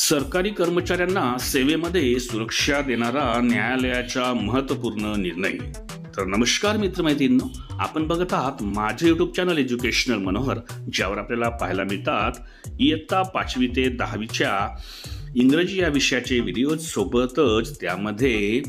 सरकारी कर्मचाऱ्यांना सेवेमध्ये सुरक्षा देणारा न्यायालयाचा महत्त्वपूर्ण निर्णय। तर नमस्कार मित्रमैत्रिणींनो, आपण बघत आहात माझे यूट्यूब चॅनल एज्युकेशनल मनोहर, ज्यावर आपल्याला पाहायला मिळतात इयत्ता 5वी ते 10वीच्या इंग्रजी या विषयाचे व्हिडिओज, सोबतच त्यामध्ये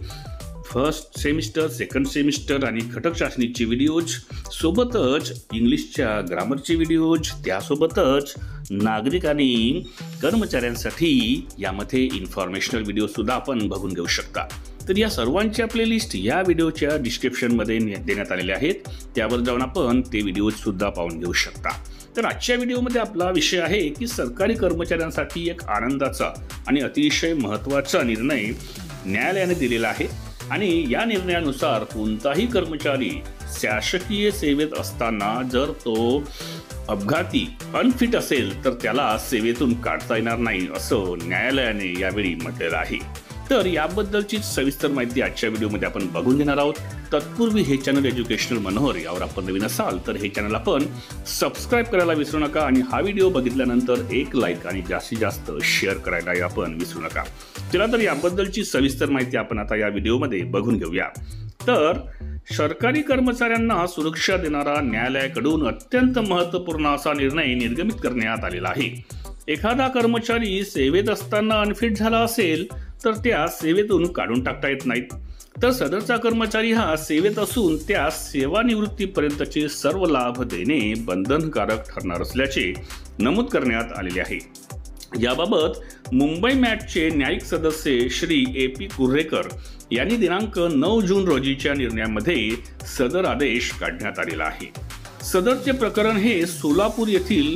फर्स्ट सेमिस्टर, सेकंड सेमिस्टर आणि घटक चाचणीचे व्हिडिओज, सोबतच इंग्लिशच्या ग्रामरचे व्हिडिओज, त्यासोबतच नागरिक आणि कर्मचाऱ्यांसाठी यामध्ये इन्फॉर्मेशनल व्हिडिओ सुद्धा आपण बघून घेऊ शकता। तर या सर्वांच्या प्लेलिस्ट या व्हिडिओच्या डिस्क्रिप्शनमध्ये देण्यात आलेल्या आहेत, त्यावर जाऊन आपण ते व्हिडिओज सुद्धा पाहून घेऊ शकता। तर आजच्या व्हिडिओमध्ये आपला विषय आहे की सरकारी कर्मचाऱ्यांसाठी एक आनंदाचा आणि अतिशय महत्त्वाचा निर्णय न्यायालयाने दिलेला आहे आणि या निर्णयानुसार कोणताही कर्मचारी शासकीय सेवेत असताना जर तो अपघाती अनफिट असेल तर त्याला सेवेतून काढता येणार नाही असं न्यायालयाने यावेळी म्हटलेलं आहे। तर याबद्दलची सविस्तर माहिती आजच्या व्हिडिओमध्ये आपण बघून घेणार आहोत। तत्पूर्वी हे चॅनल एज्युकेशनल मनोहर यावर आपण नवीन असाल तर हे चॅनल आपण सबस्क्राईब करायला विसरू नका आणि हा व्हिडिओ बघितल्यानंतर एक लाईक आणि जास्तीत जास्त शेअर करायला आपण विसरू नका। चला तर याबद्दलची सविस्तर माहिती आपण आता या व्हिडिओमध्ये बघून घेऊया। तर सरकारी कर्मचाऱ्यांना सुरक्षा देणारा न्यायालयाकडून अत्यंत महत्त्वपूर्ण असा निर्णय निर्गमित करण्यात आलेला आहे। एखादा कर्मचारी सेवेत असताना अनफिट झाला असेल तर त्या सेवेतून काढून टाकता येत नाहीत। तर सदरचा कर्मचारी हा सेवेत असून त्या सेवानिवृत्तीपर्यंतचे सर्व लाभ देणे बंधनकारक ठरणार असल्याचे नमूद करण्यात आलेले आहे। याबाबत मुंबई मॅटचे न्यायिक सदस्य श्री ए.पी. कुर्रेकर यांनी दिनांक 9 जून रोजीच्या निर्णयामध्ये सदर आदेश काढण्यात आलेला आहे। सदरचे प्रकरण हे सोलापूर येथील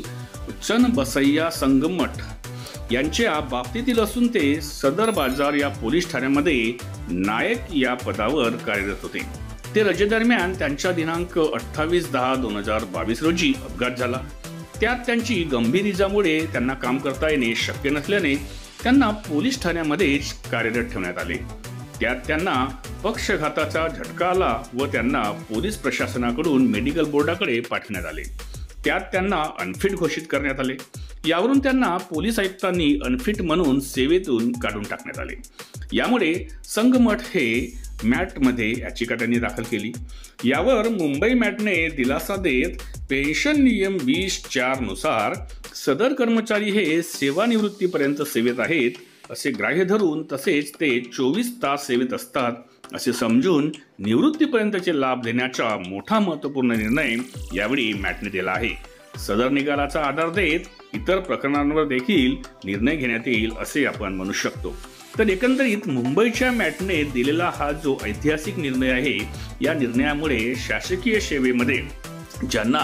चन्नबसय्या संगमठ यांच्या बाबतीतील असून ते सदर बाजार या पोलीस ठाण्यामध्ये नायक या पदावर कार्यरत होते। ते रजेदरम्यान त्यांच्या दिनांक 28/10/2022 रोजी अपघात झाला। त्यात त्यांची गंभीर इजामुळे त्यांना काम करता येणे शक्य नसल्याने त्यांना पोलीस ठाण्यामध्येच कार्यरत ठेवण्यात आले। त्यात त्यांना पक्षघाताचा झटका आला व त्यांना पोलीस प्रशासनाकडून मेडिकल बोर्डाकडे पाठवण्यात आले। त्यात त्यांना अनफिट घोषित करण्यात आले। यावरून त्यांना पोलीस आयुक्तांनी अनफिट म्हणून सेवेतून काढून टाकण्यात आले। यामुळे संगमठ हे मॅटमध्ये याचिका त्यांनी दाखल केली। यावर मुंबई मॅटने दिलासा देत पेन्शन नियम 20(4) नुसार सदर कर्मचारी हे सेवानिवृत्तीपर्यंत सेवेत आहेत असे ग्राह्य धरून, तसेच ते 24 तास सेवेत असतात असे समजून निवृत्तीपर्यंतचे लाभ देण्याचा मोठा महत्त्वपूर्ण निर्णय यावेळी मॅटने दिला आहे। सदर निकालाचा आधार देत इतर प्रकरणांवर देखील निर्णय घेण्यात येईल असे आपण म्हणू शकतो। तर एकंदरीत मुंबईच्या मॅटने दिलेला हा जो ऐतिहासिक निर्णय आहे, या निर्णयामुळे शासकीय सेवेमध्ये ज्यांना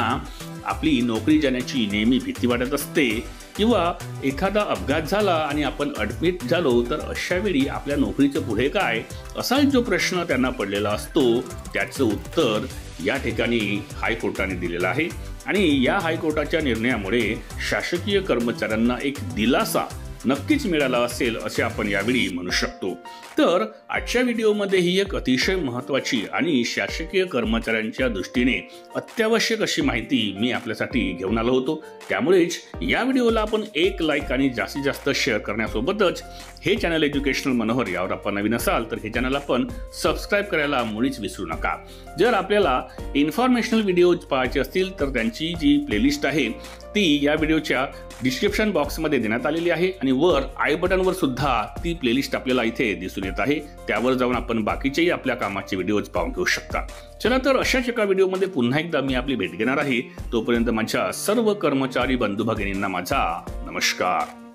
आपली नोकरी जाण्याची नेहमी भीती वाटत असते किंवा एखादा अपघात झाला आणि आपण ॲडमिट झालो तर अशा वेळी आपल्या नोकरीचं पुढे काय असा जो प्रश्न त्यांना पडलेला असतो, त्याचं उत्तर या ठिकाणी हायकोर्टाने दिलेलं आहे आणि या हायकोर्टाच्या निर्णयामुळे शासकीय कर्मचाऱ्यांना एक दिलासा नक्कीच मिळाला असेल असे आपण यावेळी म्हणू शकतो। तर आजच्या व्हिडिओमध्ये ही एक अतिशय महत्त्वाची आणि शासकीय कर्मचाऱ्यांच्या दृष्टीने अत्यावश्यक अशी माहिती मी आपल्यासाठी घेऊन आलो होतो। त्यामुळेच या व्हिडिओला आपण एक लाईक आणि जास्तीत जास्त शेअर करण्यासोबतच हे चॅनल एज्युकेशनल मनोहर यावर आपण नवीन असाल तर हे चॅनल आपण सबस्क्राईब करायला मुळीच विसरू नका। जर आपल्याला इन्फॉर्मेशनल व्हिडिओज पाहायचे असतील तर त्यांची जी प्लेलिस्ट आहे ती या व्हिडिओच्या डिस्क्रिप्शन बॉक्समध्ये देण्यात आलेली आहे आणि वर आय बटनवर सुद्धा ती प्लेलिस्ट आपल्याला इथे दिसून येत आहे, त्यावर जाऊन आपण बाकीचेही आपल्या कामाचे व्हिडिओज पाहून घेऊ शकता। चला तर अशाच एका व्हिडिओमध्ये पुन्हा एकदा मी आपली भेट घेणार आहे। तोपर्यंत माझ्या सर्व कर्मचारी बंधू भगिनींना माझा नमस्कार।